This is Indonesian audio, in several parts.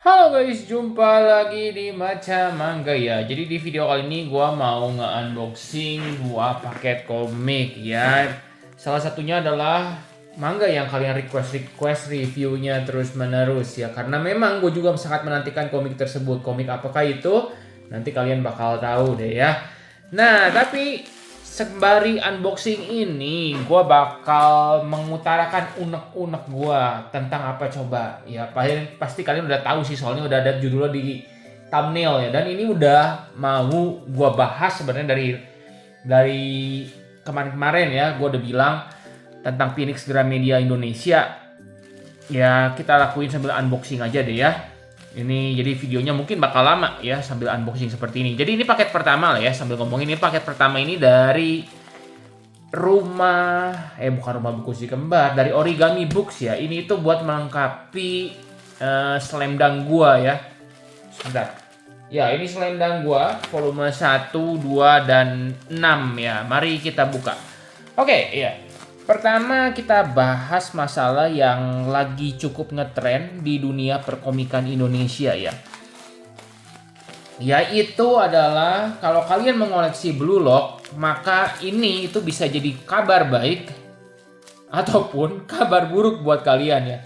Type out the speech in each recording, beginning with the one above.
Halo guys, jumpa lagi di Maca Mangga ya. Jadi di video kali ini gua mau nge-unboxing dua paket komik ya. Salah satunya adalah manga yang kalian request reviewnya terus menerus ya. Karena memang gue juga sangat menantikan komik tersebut. Komik apakah itu? Nanti kalian bakal tahu deh ya. Nah, tapi sembari unboxing ini, gue bakal mengutarakan unek-unek gue tentang apa coba. Ya, pasti kalian udah tahu sih, soalnya udah ada judulnya di thumbnail ya. Dan ini udah mau gue bahas sebenarnya dari kemarin-kemarin ya. Gue udah bilang tentang Phoenix Gramedia Indonesia. Ya, kita lakuin sambil unboxing aja deh ya. Ini jadi videonya mungkin bakal lama ya sambil unboxing seperti ini. Jadi ini paket pertama lah ya, sambil ngomongin ini paket pertama ini dari bukan rumah buku si kembar, dari Origami Books ya. Ini itu buat melengkapi Slam Dunk gua ya. Sebentar. Ya, ini Slam Dunk gua volume 1, 2 dan 6 ya. Mari kita buka. Oke, ya. Pertama kita bahas masalah yang lagi cukup ngetren di dunia perkomikan Indonesia ya. Yaitu adalah kalau kalian mengoleksi Blue Lock, maka ini itu bisa jadi kabar baik ataupun kabar buruk buat kalian ya.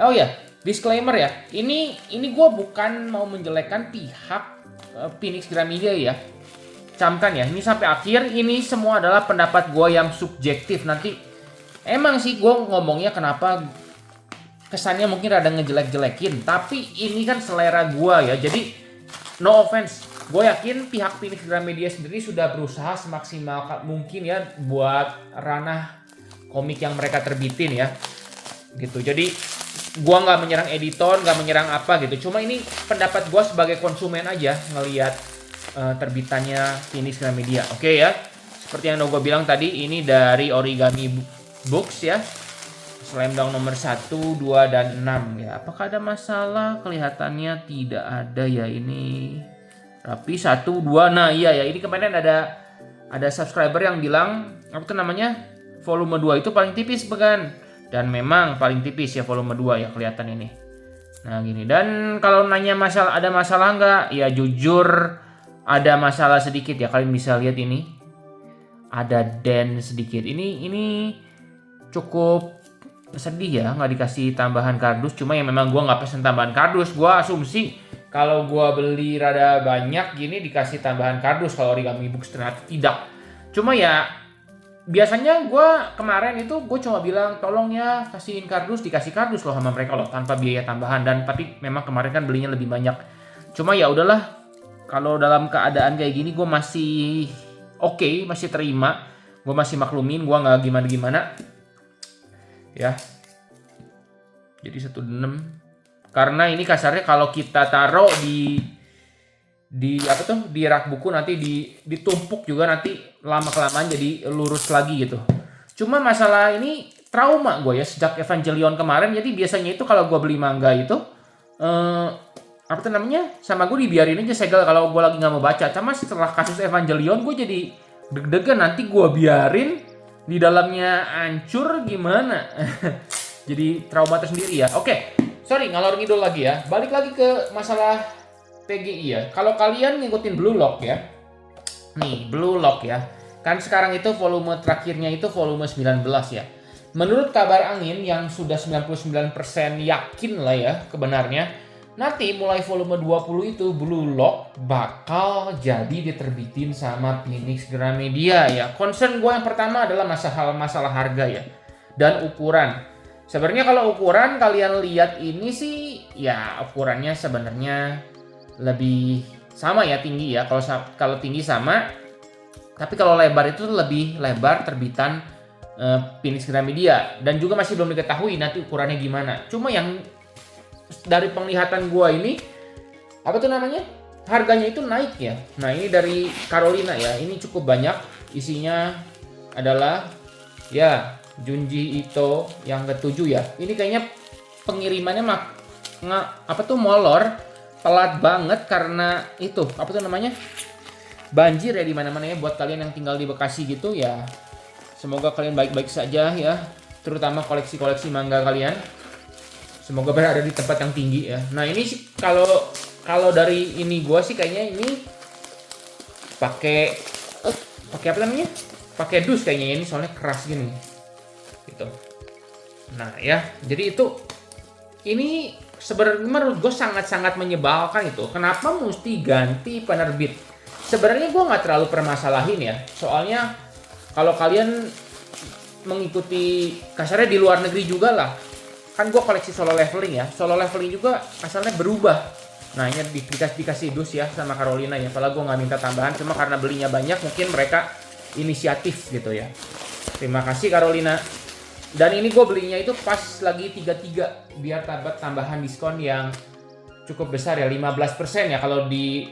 Oh ya, disclaimer ya. Ini gue bukan mau menjelekkan pihak Phoenix Gramedia ya. Camkan ya, ini sampai akhir ini semua adalah pendapat gue yang subjektif. Nanti emang sih gue ngomongnya kenapa kesannya mungkin rada ngejelek-jelekin, tapi ini kan selera gue ya. Jadi no offense, gue yakin pihak Phoenix Gramedia sendiri sudah berusaha semaksimal mungkin ya buat ranah komik yang mereka terbitin ya. Gitu. Jadi gue nggak menyerang editor, nggak menyerang apa gitu. Cuma ini pendapat gue sebagai konsumen aja ngelihat terbitannya Phoenix Gramedia. Oke ya. Seperti yang gue bilang tadi, ini dari Origami Books ya. Slam Dunk nomor 1, 2 dan 6 ya. Apakah ada masalah? Kelihatannya tidak ada ya ini. Rapi 1, 2. Nah, iya ya. Ini kemarin ada subscriber yang bilang apa tuh namanya? Volume 2 itu paling tipis bukan? Dan memang paling tipis ya volume 2 ya kelihatan ini. Nah, gini. Dan kalau nanya ada masalah nggak? Ya jujur ada masalah sedikit ya. Kalian bisa lihat ini. Ada dent sedikit. Ini cukup sedih ya nggak dikasih tambahan kardus. Cuma ya memang gue nggak pesen tambahan kardus. Gue asumsi kalau gue beli rada banyak gini dikasih tambahan kardus. Kalau Origami Books ternyata tidak. Cuma ya biasanya gue kemarin itu gue cuma bilang tolong ya kasihin kardus, dikasih kardus loh sama mereka loh tanpa biaya tambahan. Dan tapi memang kemarin kan belinya lebih banyak. Cuma ya udahlah, kalau dalam keadaan kayak gini gue masih oke, masih terima. Gue masih maklumin, gue nggak gimana-gimana. Ya. Jadi 1/6. Karena ini kasarnya kalau kita taruh di apa tuh di rak buku nanti ditumpuk juga nanti lama kelamaan jadi lurus lagi gitu. Cuma masalah ini trauma gue ya sejak Evangelion kemarin. Jadi biasanya itu kalau gue beli manga itu apa tuh namanya sama gue dibiarin aja segel kalau gue lagi nggak mau baca. Cuma setelah kasus Evangelion gue jadi deg-degan nanti gue biarin di dalamnya hancur gimana. Jadi trauma tersendiri ya. Oke, sorry ngalor ngidul lagi ya. Balik lagi ke masalah PGI ya. Kalau kalian ngikutin Blue Lock ya. Nih, Blue Lock ya. Kan sekarang itu volume terakhirnya itu volume 19 ya. Menurut kabar angin yang sudah 99% yakin lah ya kebenarnya, nanti mulai volume 20 itu Blue Lock bakal jadi diterbitin sama Phoenix Gramedia ya. Concern gue yang pertama adalah masalah harga ya. Dan ukuran. Sebenarnya kalau ukuran kalian lihat ini sih ya ukurannya sebenarnya lebih sama ya tinggi ya. Kalau tinggi sama, tapi kalau lebar itu lebih lebar terbitan Phoenix Gramedia. Dan juga masih belum diketahui nanti ukurannya gimana. Cuma yang dari penglihatan gua ini apa tuh namanya harganya itu naik ya. Nah ini dari Carolina ya, ini cukup banyak isinya adalah ya Junji Ito yang ke-7 ya. Ini kayaknya pengirimannya molor, telat banget karena itu apa tuh namanya banjir ya di mana-mana ya. Buat kalian yang tinggal di Bekasi gitu ya, semoga kalian baik-baik saja ya, terutama koleksi-koleksi manga kalian. Semoga berada di tempat yang tinggi ya. Nah ini sih kalau dari ini gua sih kayaknya ini pakai apa namanya? Pakai dus kayaknya ini soalnya keras gini. Gitu. Nah ya, jadi ini sebenarnya menurut gue sangat-sangat menyebalkan itu. Kenapa mesti ganti penerbit? Sebenarnya gue nggak terlalu permasalahin ya. Soalnya kalau kalian mengikuti kasarnya di luar negeri juga lah. Kan gue koleksi solo leveling ya. Solo leveling juga asalnya berubah. Nah ini dikasih dus ya sama Carolina ya. Padahal gue nggak minta tambahan. Cuma karena belinya banyak mungkin mereka inisiatif gitu ya. Terima kasih Carolina. Dan ini gue belinya itu pas lagi 33 biar dapat tambahan diskon yang cukup besar ya, 15% ya kalau di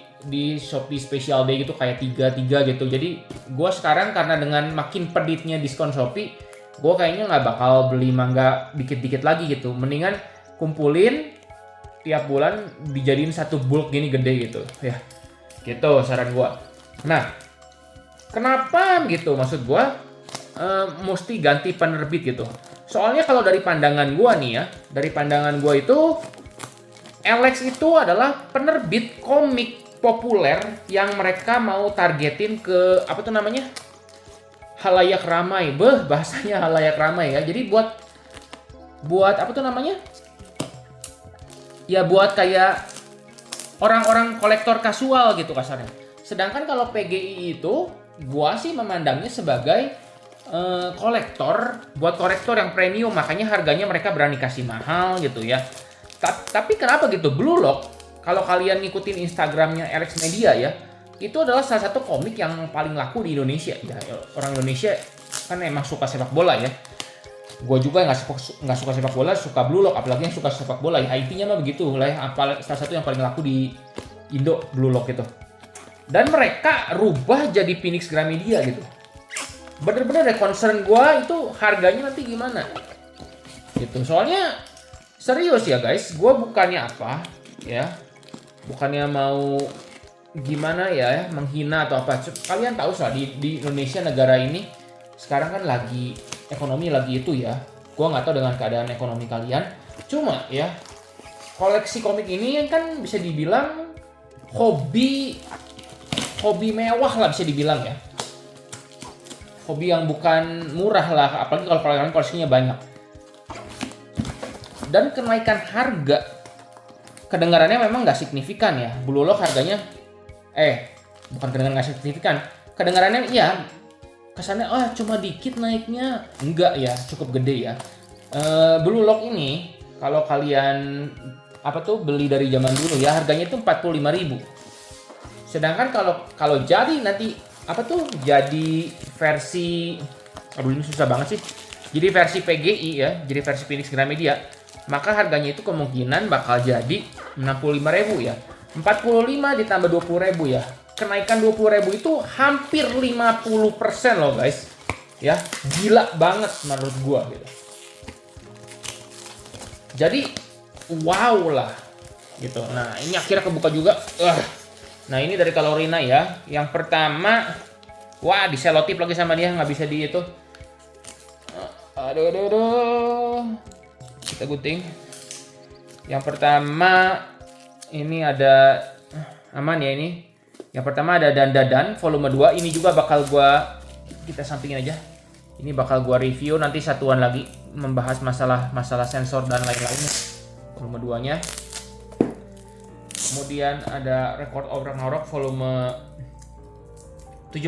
Shopee Special Day gitu kayak 33 gitu. Jadi gue sekarang karena dengan makin peditnya diskon Shopee, gue kayaknya nggak bakal beli manga dikit-dikit lagi gitu. Mendingan kumpulin tiap bulan dijadiin satu bulk gini gede gitu ya. Gitu saran gue. Nah, kenapa gitu maksud gue? Mesti ganti penerbit gitu. Soalnya kalau dari pandangan gua nih ya, dari pandangan gua itu Alex itu adalah penerbit komik populer yang mereka mau targetin ke apa tuh namanya? Halayak ramai. Bahasanya halayak ramai ya. Jadi buat apa tuh namanya? Ya buat kayak orang-orang kolektor kasual gitu kasarnya. Sedangkan kalau PGI itu gua sih memandangnya sebagai kolektor, buat kolektor yang premium, makanya harganya mereka berani kasih mahal gitu ya. Tapi kenapa gitu? Blue Lock, kalau kalian ngikutin Instagramnya Alex Media ya, itu adalah salah satu komik yang paling laku di Indonesia ya. Orang Indonesia kan emang suka sepak bola ya. Gue juga nggak suka sepak bola, suka Blue Lock, apalagi yang suka sepak bola ya. IT-nya mah begitu lah ya. Salah satu yang paling laku di Indo, Blue Lock itu. Dan mereka rubah jadi Phoenix Gramedia gitu. Bener-bener deh concern gue itu harganya nanti gimana gitu. Soalnya serius ya guys, gue bukannya apa ya, bukannya mau gimana ya menghina atau apa. Kalian tahu lah di Indonesia negara ini sekarang kan lagi ekonomi lagi itu ya. Gue nggak tahu dengan keadaan ekonomi kalian, cuma ya koleksi komik ini kan bisa dibilang hobi mewah lah bisa dibilang ya. Hobi yang bukan murah lah, apalagi kalau kalian koleksinya banyak. Dan kenaikan harga kedengarannya memang nggak signifikan ya. Blue Lock harganya bukan kedengaran nggak signifikan. Kedengarannya iya, kesannya cuma dikit naiknya. Enggak ya, cukup gede ya. Blue Lock ini kalau kalian beli dari zaman dulu ya, harganya itu 45.000. Sedangkan kalau jadi nanti jadi versi ini susah banget sih. Jadi versi PGI ya, jadi versi Phoenix Gramedia, maka harganya itu kemungkinan bakal jadi 65.000 ya. 45 ditambah 20.000 ya. Kenaikan 20.000 itu hampir 50% loh guys. Ya, gila banget menurut gua gitu. Jadi wow lah gitu. Nah, ini akhirnya kebuka juga. Nah ini dari Carolina ya. Yang pertama, diselotip lagi sama dia, nggak bisa di itu. Aduh. Kita gunting. Yang pertama ini ada aman ya ini. Yang pertama ada Dandadan volume 2. Ini juga bakal kita sampingin aja. Ini bakal gua review nanti satuan lagi membahas masalah sensor dan lain-lainnya. Volume 2-nya. Kemudian ada Record of Ragnarok volume 17.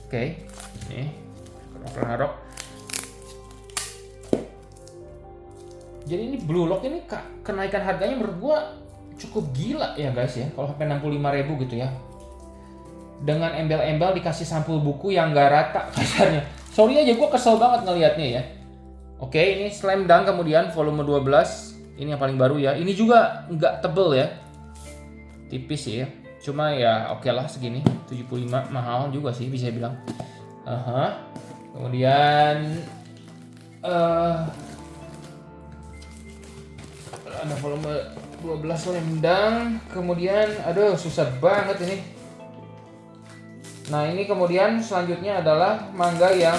Oke. Nih, Record of Ragnarok. Jadi ini Blue Lock ini kenaikan harganya menurut gua cukup gila ya guys ya. Kalau sampai 65.000 gitu ya. Dengan embel-embel dikasih sampul buku yang nggak rata kasarnya. Sorry aja gua kesel banget ngelihatnya ya. Oke, ini Slam Dunk kemudian volume 12. Ini yang paling baru ya. Ini juga nggak tebel ya. Tipis ya. Cuma ya oke lah segini. 75 mahal juga sih bisa bilang. Kemudian ada volume 12 Lendang. Kemudian susah banget ini. Nah ini kemudian selanjutnya adalah manga yang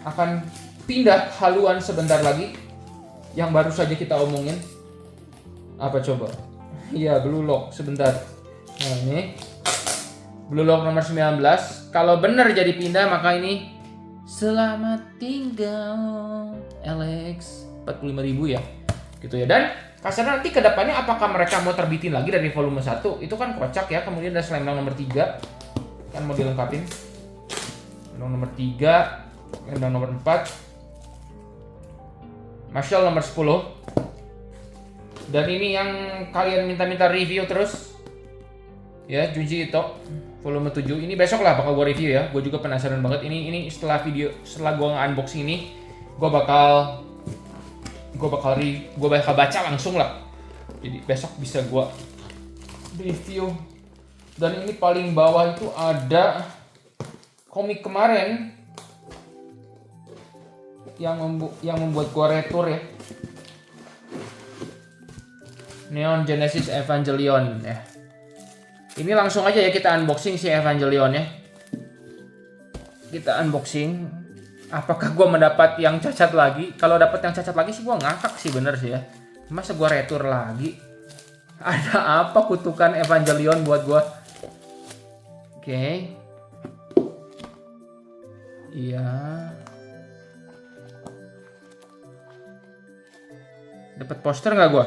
akan pindah haluan sebentar lagi. yang baru saja kita omongin. Apa coba? Iya, Blue Lock, sebentar. Nah, ini Blue Lock nomor 19. Kalau benar jadi pindah, maka ini selamat tinggal Alex. 45.000 ya. Gitu ya. Dan kasarnya nanti ke depannya apakah mereka mau terbitin lagi dari volume 1? Itu kan kocak ya. Kemudian ada Slam Dunk nomor 3. Kan mau dilengkapin. Slam Dunk nomor 3, Slam Dunk nomor 4. Marshall nomor 10. Dan ini yang kalian minta-minta review terus. Ya, Junji Ito volume 7. Ini besok lah bakal gue review ya. Gue juga penasaran banget. Ini setelah gue nge-unboxing ini, gue bakal baca langsung lah. Jadi besok bisa gue review. Dan ini paling bawah itu ada komik kemarin yang membuat gue retur ya. Neon Genesis Evangelion ya. Ini langsung aja ya kita unboxing si Evangelion ya. Kita unboxing. Apakah gue mendapat yang cacat lagi? Kalau dapat yang cacat lagi sih gue ngakak sih, bener sih ya. Masa gue retur lagi? Ada apa kutukan Evangelion buat gue? Oke. Iya. Dapat poster nggak gue?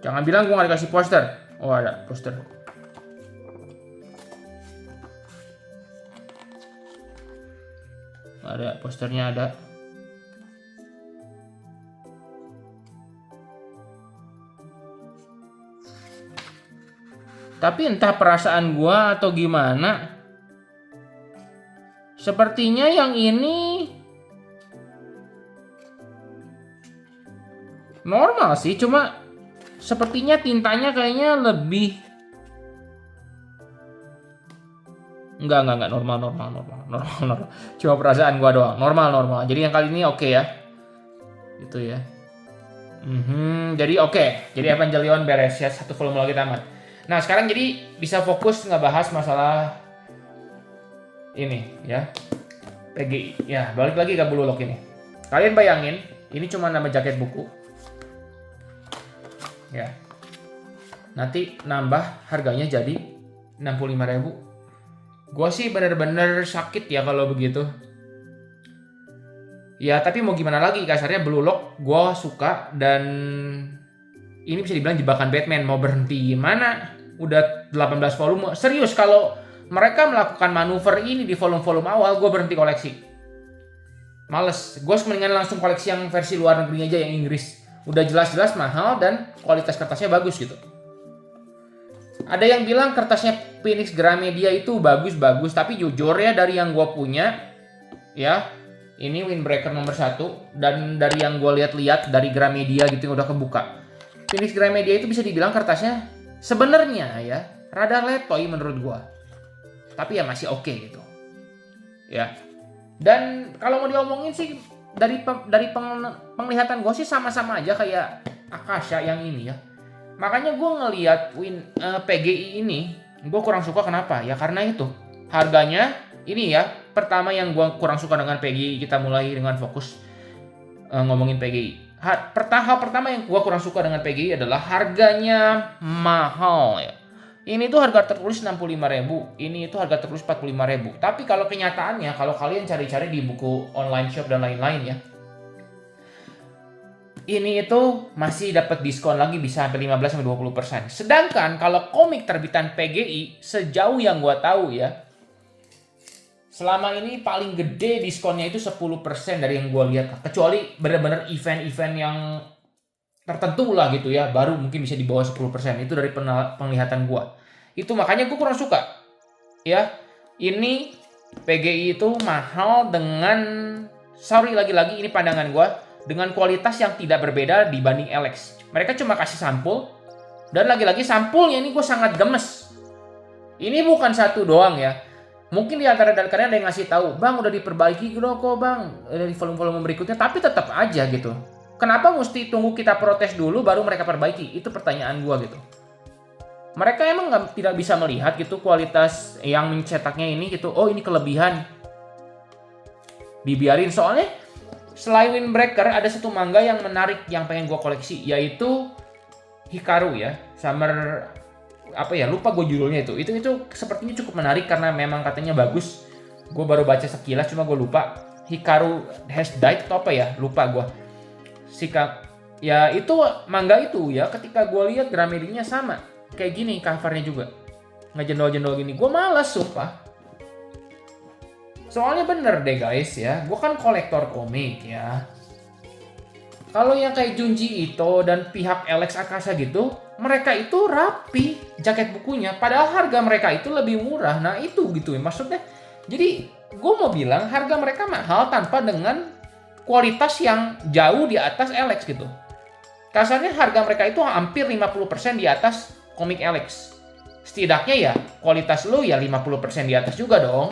Jangan bilang gue nggak dikasih poster. Oh, ada poster. Ada posternya, ada. Tapi entah perasaan gue atau gimana, sepertinya yang ini normal sih, cuma sepertinya tintanya kayaknya lebih enggak normal. Cuma perasaan gua doang, normal. Jadi yang kali ini oke ya. Gitu ya. Jadi oke. Jadi Evangelion beres ya, satu volume lagi tamat. Nah, sekarang jadi bisa fokus ngebahas masalah ini ya. PGI. Ya, balik lagi ke Blue Lock ini. Kalian bayangin, ini cuma nama jaket buku. Ya. Nanti nambah harganya jadi 65.000. Gua sih bener-bener sakit ya kalau begitu. Ya, tapi mau gimana lagi, kasarnya Blue Lock gua suka dan ini bisa dibilang jebakan Batman. Mau berhenti gimana? Udah 18 volume. Serius, kalau mereka melakukan manuver ini di volume-volume awal, gua berhenti koleksi. Males. Gua mendingan langsung koleksi yang versi luar negeri aja, yang Inggris. Udah jelas-jelas mahal dan kualitas kertasnya bagus gitu. Ada yang bilang kertasnya Phoenix Gramedia itu bagus-bagus, tapi jujur ya dari yang gue punya ya, ini Windbreaker nomor 1 dan dari yang gue lihat-lihat dari Gramedia gitu yang udah kebuka, Phoenix Gramedia itu bisa dibilang kertasnya sebenarnya ya rada letoy menurut gue, tapi ya masih oke gitu ya. Dan kalau mau diomongin sih dari penglihatan gue sih sama-sama aja kayak Akasha yang ini ya. Makanya gue ngelihat PGI ini gue kurang suka. Kenapa? Ya karena itu harganya ini ya. Pertama yang gue kurang suka dengan PGI, kita mulai dengan fokus ngomongin PGI. Hal pertama yang gue kurang suka dengan PGI adalah harganya mahal ya. Ini tuh harga tertulis 65.000, ini itu harga tertulis 45.000. Tapi kalau kenyataannya, kalau kalian cari-cari di buku online shop dan lain-lain ya, ini itu masih dapat diskon lagi bisa sampai 15-20%. Sedangkan kalau komik terbitan PGI, sejauh yang gua tahu ya, selama ini paling gede diskonnya itu 10% dari yang gua lihat. Kecuali benar-benar event-event yang tertentu lah gitu ya, baru mungkin bisa di bawah 10%. Itu dari penglihatan gua. Itu makanya gua kurang suka. Ya, ini PGI itu mahal dengan, sorry lagi-lagi ini pandangan gua, dengan kualitas yang tidak berbeda dibanding Alex. Mereka cuma kasih sampul, dan lagi-lagi sampulnya ini gue sangat gemes. Ini bukan satu doang ya. Mungkin di antara kalian ada yang ngasih tahu, bang udah diperbaiki kok bang dari volume-volume berikutnya, tapi tetap aja gitu. Kenapa mesti tunggu kita protes dulu baru mereka perbaiki? Itu pertanyaan gue gitu. Mereka emang tidak bisa melihat gitu kualitas yang mencetaknya ini gitu. Oh ini kelebihan. Dibiarin soalnya. Selain Windbreaker, ada satu manga yang menarik yang pengen gue koleksi, yaitu Hikaru ya, Summer apa ya, lupa gue judulnya itu. Itu sepertinya cukup menarik karena memang katanya bagus. Gue baru baca sekilas, cuma gue lupa. Hikaru Has Died atau apa ya, lupa gue. Ya itu manga itu ya, ketika gue lihat Gramedinya sama kayak gini covernya juga, ngejendol-jendol gini, gue malas sumpah. Soalnya bener deh guys ya, gue kan kolektor komik ya. Kalau yang kayak Junji Ito dan pihak Alex Akasa gitu, mereka itu rapi jaket bukunya, padahal harga mereka itu lebih murah. Nah itu gitu ya maksudnya. Jadi gue mau bilang harga mereka mahal tanpa dengan kualitas yang jauh di atas Alex gitu. Kasarnya harga mereka itu hampir 50% di atas komik Alex. Setidaknya ya kualitas lu ya 50% di atas juga dong.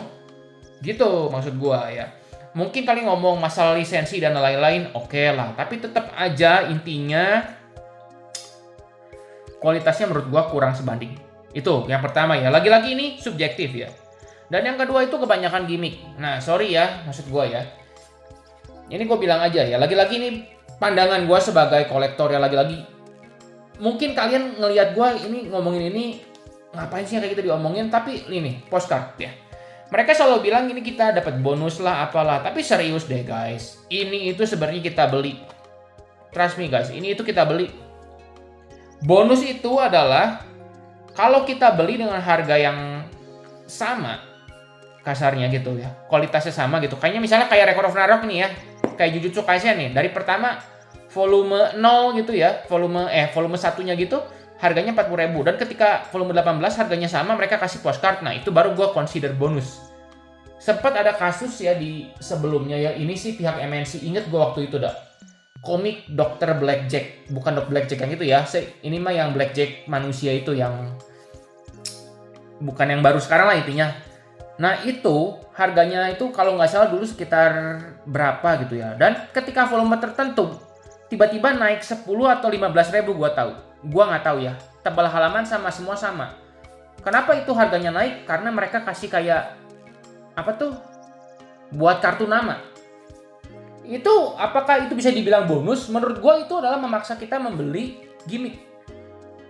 Gitu maksud gua ya. Mungkin kali ngomong masalah lisensi dan lain-lain, oke lah. Tapi tetap aja intinya kualitasnya menurut gua kurang sebanding. Itu yang pertama ya. Lagi-lagi ini subjektif ya. Dan yang kedua itu kebanyakan gimmick. Nah sorry ya maksud gua ya. Ini gua bilang aja ya. Lagi-lagi ini pandangan gua sebagai kolektor ya, lagi-lagi. Mungkin kalian ngelihat gua ini ngomongin ini ngapain sih kayak gitu diomongin, tapi ini postcard ya. Mereka selalu bilang ini kita dapat bonus lah apalah, tapi serius deh guys. Ini itu sebenarnya kita beli. Trust me guys, ini itu kita beli. Bonus itu adalah kalau kita beli dengan harga yang sama, kasarnya gitu ya. Kualitasnya sama gitu. Kayaknya misalnya kayak Record of Narok nih ya. Kayak Jujutsu Kaisen nih, dari pertama volume 0 gitu ya, volume 1-nya gitu, harganya 40.000, dan ketika volume 18 harganya sama, mereka kasih postcard. Nah itu baru gue consider bonus. Sempat ada kasus ya di sebelumnya ya, ini sih pihak MNC, inget gue waktu itu dah, komik Dr. Blackjack, bukan Dr. Blackjack yang itu ya, ini mah yang Blackjack manusia itu, yang bukan yang baru sekarang lah intinya. Nah itu harganya itu kalau nggak salah dulu sekitar berapa gitu ya, dan ketika volume tertentu tiba-tiba naik 10 atau 15.000, gue nggak tahu ya. Tebal halaman sama, semua sama. Kenapa itu harganya naik? Karena mereka kasih kayak apa tuh? Buat kartu nama. Itu apakah itu bisa dibilang bonus? Menurut gue itu adalah memaksa kita membeli gimmick.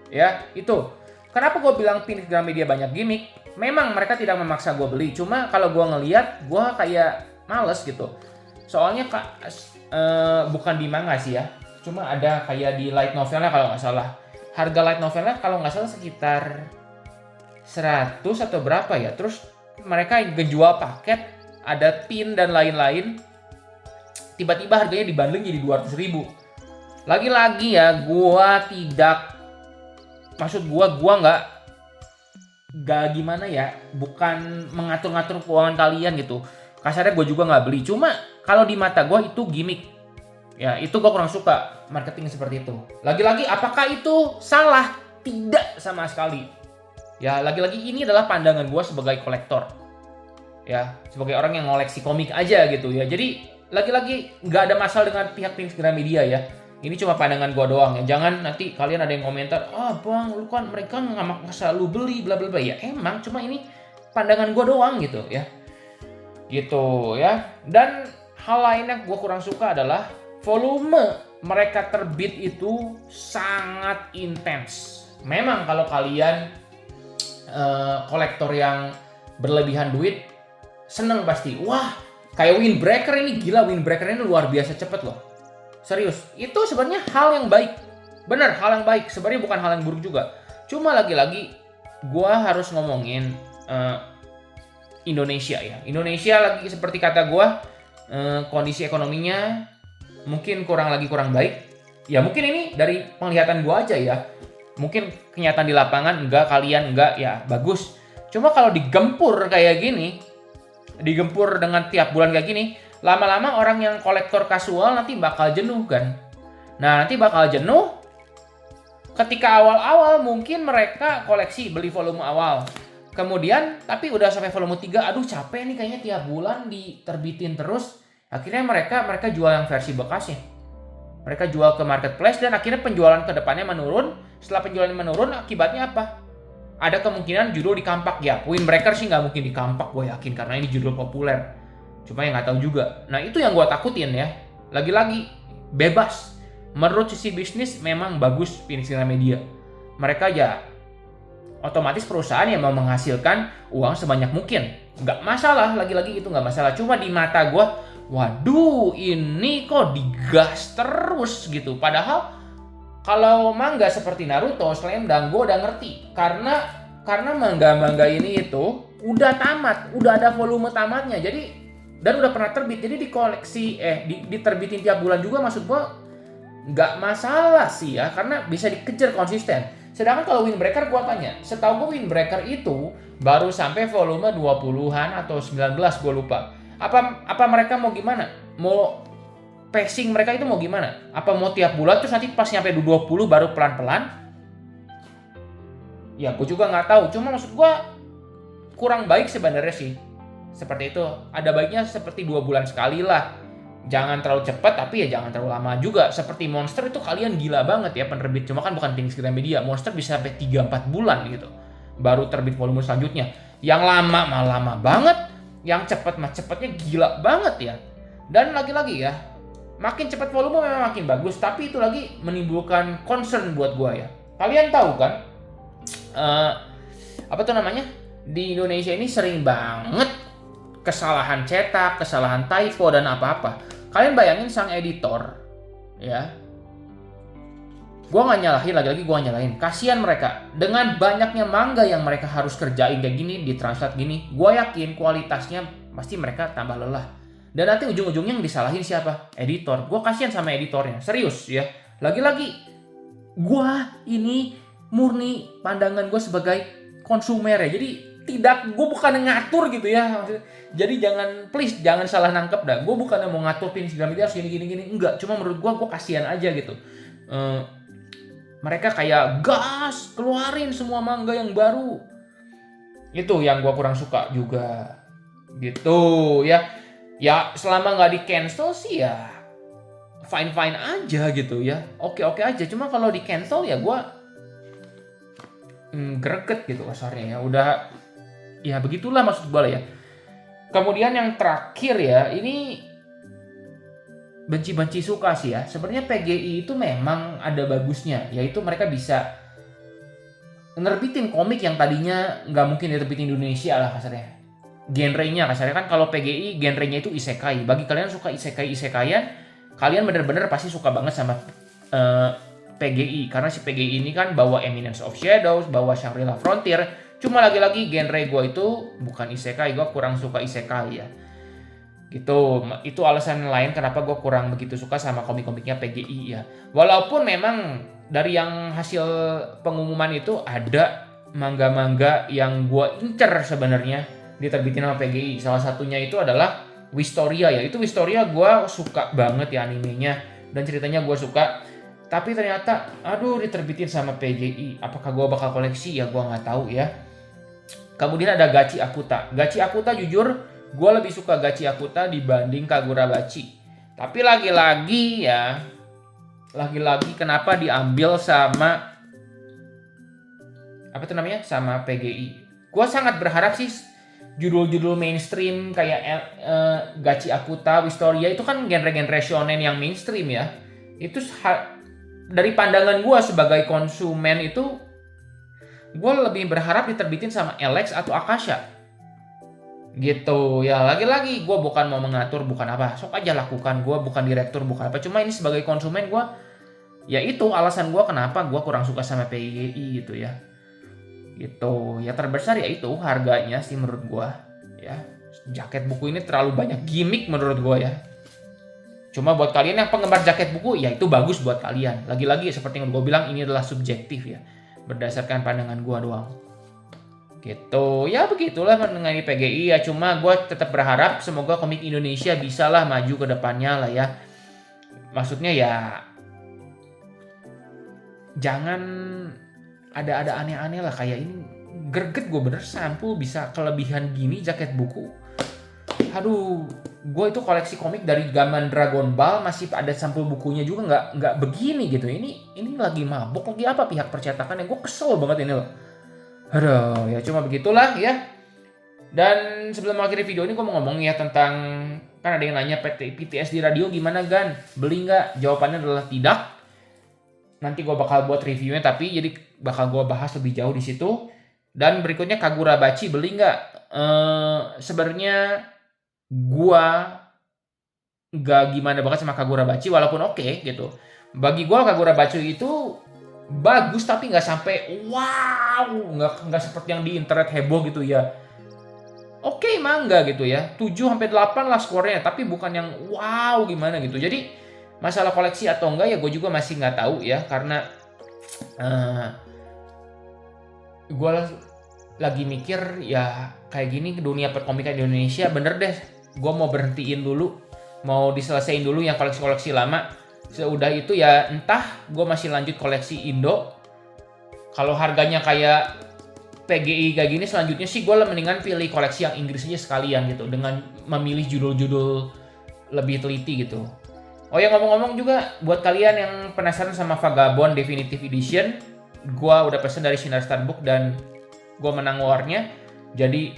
Ya, itu. Kenapa gue bilang Phoenix Gramedia banyak gimmick? Memang mereka tidak memaksa gue beli. Cuma kalau gue ngelihat, gue kayak males gitu. Soalnya bukan di manga sih ya. Cuma ada kayak di light novelnya kalau nggak salah. Harga light novelnya kalau nggak salah sekitar 100 atau berapa ya. Terus mereka ngejual paket, ada pin dan lain-lain. Tiba-tiba harganya dibanding jadi 200.000. Lagi-lagi ya, maksud gua nggak gimana ya, bukan mengatur-ngatur keuangan kalian gitu. Kasarnya gue juga nggak beli. Cuma kalau di mata gue itu gimmick. Ya itu gue kurang suka marketing seperti itu. Lagi-lagi apakah itu salah? Tidak sama sekali. Ya lagi-lagi ini adalah pandangan gue sebagai kolektor. Ya sebagai orang yang ngoleksi komik aja gitu ya. Jadi lagi-lagi nggak ada masalah dengan pihak Phoenix Gramedia ya. Ini cuma pandangan gue doang ya. Jangan nanti kalian ada yang komentar, bang lu kan mereka nggak maksa lu beli bla bla bla. Ya emang cuma ini pandangan gue doang gitu ya. Gitu ya. Dan hal lain yang gue kurang suka adalah volume mereka terbit itu sangat intens. Memang kalau kalian kolektor yang berlebihan duit, seneng pasti. Wah, kayak Windbreaker ini gila, Windbreaker ini luar biasa cepet loh. Serius, itu sebenarnya hal yang baik. Bener, hal yang baik. Sebenarnya bukan hal yang buruk juga. Cuma lagi-lagi gue harus ngomongin Indonesia ya. Indonesia lagi seperti kata gue, kondisi ekonominya mungkin kurang baik. Ya mungkin ini dari penglihatan gue aja ya. Mungkin kenyataan di lapangan kalian enggak ya bagus. Cuma kalau digempur kayak gini, digempur dengan tiap bulan kayak gini, lama-lama orang yang kolektor kasual nanti bakal jenuh kan. Nah nanti bakal jenuh. Ketika awal-awal mungkin mereka koleksi beli volume awal. Kemudian tapi udah sampai volume 3, aduh capek nih kayaknya tiap bulan diterbitin terus. Akhirnya mereka jual yang versi bekasnya. Mereka jual ke marketplace dan akhirnya penjualan ke depannya menurun. Setelah penjualan menurun, akibatnya apa? Ada kemungkinan judul dikampak ya. Windbreaker sih nggak mungkin dikampak, gue yakin, karena ini judul populer. Cuma yang nggak tahu juga. Nah itu yang gue takutin ya. Lagi-lagi bebas. Menurut sisi bisnis memang bagus Phoenix Gramedia. Mereka ya otomatis perusahaan yang mau menghasilkan uang sebanyak mungkin. Nggak masalah, lagi-lagi itu nggak masalah. Cuma di mata gue, waduh ini kok digas terus gitu. Padahal kalau manga seperti Naruto, Slam Dunk, gue udah ngerti. Karena manga-manga ini itu udah tamat, udah ada volume tamatnya. Jadi dan udah pernah terbit. Jadi dikoleksi diterbitin tiap bulan juga, maksud gue nggak masalah sih ya, karena bisa dikejar konsisten. Sedangkan kalau Windbreaker gue tanya, setahu gue Windbreaker itu baru sampai volume 20-an atau 19, gue lupa. Apa mereka mau gimana? Mau pacing mereka itu mau gimana? Apa mau tiap bulan terus nanti pas nyampe 20 baru pelan-pelan? Ya gue juga nggak tahu. Cuma maksud gue kurang baik sebenarnya sih. Seperti itu. Ada baiknya seperti 2 bulan sekali lah. Jangan terlalu cepat tapi ya jangan terlalu lama juga. Seperti Monster itu kalian gila banget ya penerbit. Cuma kan bukan Phoenix Gramedia. Monster bisa sampai 3-4 bulan gitu baru terbit volume selanjutnya. Yang lama mah lama banget, yang cepat mah cepatnya gila banget ya. Dan lagi-lagi ya, makin cepat volume memang makin bagus, tapi itu lagi menimbulkan concern buat gua ya. Kalian tahu kan apa tuh namanya? Di Indonesia ini sering banget kesalahan cetak, kesalahan typo dan apa-apa. Kalian bayangin sang editor, ya. Gua nggak nyalahin, lagi-lagi gua nyalahin. Kasihan mereka dengan banyaknya manga yang mereka harus kerjain kayak gini, ditranslate gini. Gua yakin kualitasnya pasti mereka tambah lelah. Dan nanti ujung-ujungnya yang disalahin siapa? Editor. Gua kasihan sama editornya, serius ya. Lagi-lagi, gua ini murni pandangan gue sebagai konsumer ya. Jadi gue bukan ngatur gitu ya. Jadi jangan salah nangkep dah. Gue bukan mau ngatur Phoenix Gramedia harus gini. Enggak. Cuma menurut gue kasihan aja gitu. Mereka kayak gas keluarin semua manga yang baru. Itu yang gue kurang suka juga. Gitu ya. Ya selama nggak di cancel sih ya fine aja gitu ya. Oke aja. Cuma kalau di cancel ya gue greget gitu kasarnya ya. Udah ya begitulah maksud gue lah ya. Kemudian yang terakhir ya, ini benci suka sih ya. Sebenarnya PGI itu memang ada bagusnya, yaitu mereka bisa nerbitin komik yang tadinya nggak mungkin diterbitin di Indonesia lah kasarnya. Genrenya kasarnya kan kalau PGI genrenya itu isekai. Bagi kalian suka isekai-isekayan, kalian bener-bener pasti suka banget sama PGI. Karena si PGI ini kan bawa Eminence of Shadows, bawa Shangri-La Frontier. Cuma lagi-lagi genre gue itu bukan isekai, gue kurang suka isekai ya. Gitu, itu alasan lain kenapa gue kurang begitu suka sama komik-komiknya PGI ya. Walaupun memang dari yang hasil pengumuman itu ada manga-manga yang gue incer sebenarnya diterbitin sama PGI. Salah satunya itu adalah Wistoria ya. Itu Wistoria gue suka banget ya animenya dan ceritanya gue suka. Tapi ternyata aduh diterbitin sama PGI. Apakah gue bakal koleksi ya gue nggak tahu ya. Kemudian ada Gachi Akuta. Gachi Akuta jujur gue lebih suka Gachi Akuta dibanding Kagurabachi. Tapi lagi-lagi kenapa diambil sama apa tuh namanya? Sama PGI. Gue sangat berharap sih judul-judul mainstream kayak Gachi Akuta, Wistoria itu kan genre-genre shonen yang mainstream ya. Itu dari pandangan gue sebagai konsumen itu gue lebih berharap diterbitin sama Alex atau Akasha gitu ya. Lagi-lagi gue bukan mau mengatur, bukan apa, sok aja lakukan, gue bukan direktur, bukan apa, cuma ini sebagai konsumen gue ya itu alasan gue kenapa gue kurang suka sama PGI gitu ya. Gitu ya, terbesar ya itu harganya sih menurut gue ya. Jaket buku ini terlalu banyak gimmick menurut gue ya. Cuma buat kalian yang penggemar jaket buku ya itu bagus buat kalian. Lagi-lagi seperti yang gue bilang ini adalah subjektif ya, berdasarkan pandangan gue doang. Gitu ya, begitulah mengenai PGI ya. Cuma gue tetap berharap semoga komik Indonesia bisalah maju ke depannya lah ya. Maksudnya ya jangan ada aneh-aneh lah kayak ini. Greget gue bener, sampul bisa kelebihan gini jaket buku. Aduh, gue itu koleksi komik dari zaman Dragon Ball masih ada sampul bukunya juga nggak begini gitu. Ini lagi mabuk lagi apa pihak percetakannya, gue kesel banget ini loh. Aduh, ya cuma begitulah ya. Dan sebelum mengakhiri video ini gue mau ngomong ya tentang Kan ada yang nanya PTSD radio gimana Gan? Beli nggak? Jawabannya adalah tidak. Nanti gue bakal buat reviewnya, tapi jadi bakal gue bahas lebih jauh di situ. Dan berikutnya Kagurabachi beli nggak? Sebenarnya gue nggak gimana banget sama Kagurabachi, walaupun oke gitu. Bagi gue Kagurabachi itu bagus, tapi nggak sampai wow, nggak seperti yang di internet heboh gitu ya. Oke, mangga gitu ya. 7-8 lah skornya, tapi bukan yang wow gimana gitu. Jadi masalah koleksi atau enggak ya gue juga masih nggak tahu ya, karena gue lagi mikir ya kayak gini dunia perkomikan di Indonesia bener deh, gue mau berhentiin dulu, mau diselesain dulu yang koleksi-koleksi lama. Seudah itu ya entah gue masih lanjut koleksi Indo. Kalau harganya kayak PGI kayak gini, selanjutnya sih gue mendingan pilih koleksi yang Inggris aja sekalian gitu, dengan memilih judul-judul lebih teliti gitu. Oh ya, ngomong-ngomong juga buat kalian yang penasaran sama Vagabond Definitive Edition, gue udah pesen dari Shinar Star Book dan gue menang warnya. Jadi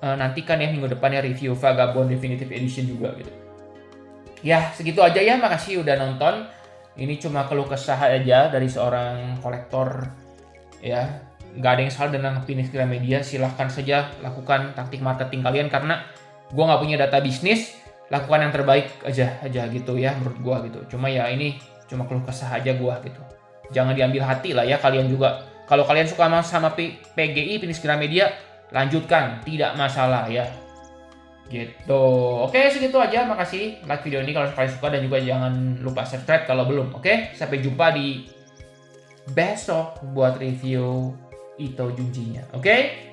nantikan ya minggu depannya review Vagabond Definitive Edition juga gitu. Ya segitu aja ya, makasih udah nonton. Ini cuma keluh kesah aja dari seorang kolektor ya. Nggak ada yang salah dengan Phoenix Gramedia. Silahkan saja lakukan taktik marketing kalian, karena gue nggak punya data bisnis. Lakukan yang terbaik aja gitu ya menurut gue gitu. Cuma ya ini cuma keluh kesah aja gue gitu. Jangan diambil hati lah ya kalian juga. Kalau kalian suka sama PGI Phoenix Gramedia, lanjutkan, tidak masalah ya. Gitu. Oke, segitu aja. Makasih. Like video ini kalau kalian suka, dan juga jangan lupa subscribe kalau belum. Oke, sampai jumpa di besok buat review Ito Junjinya. Oke?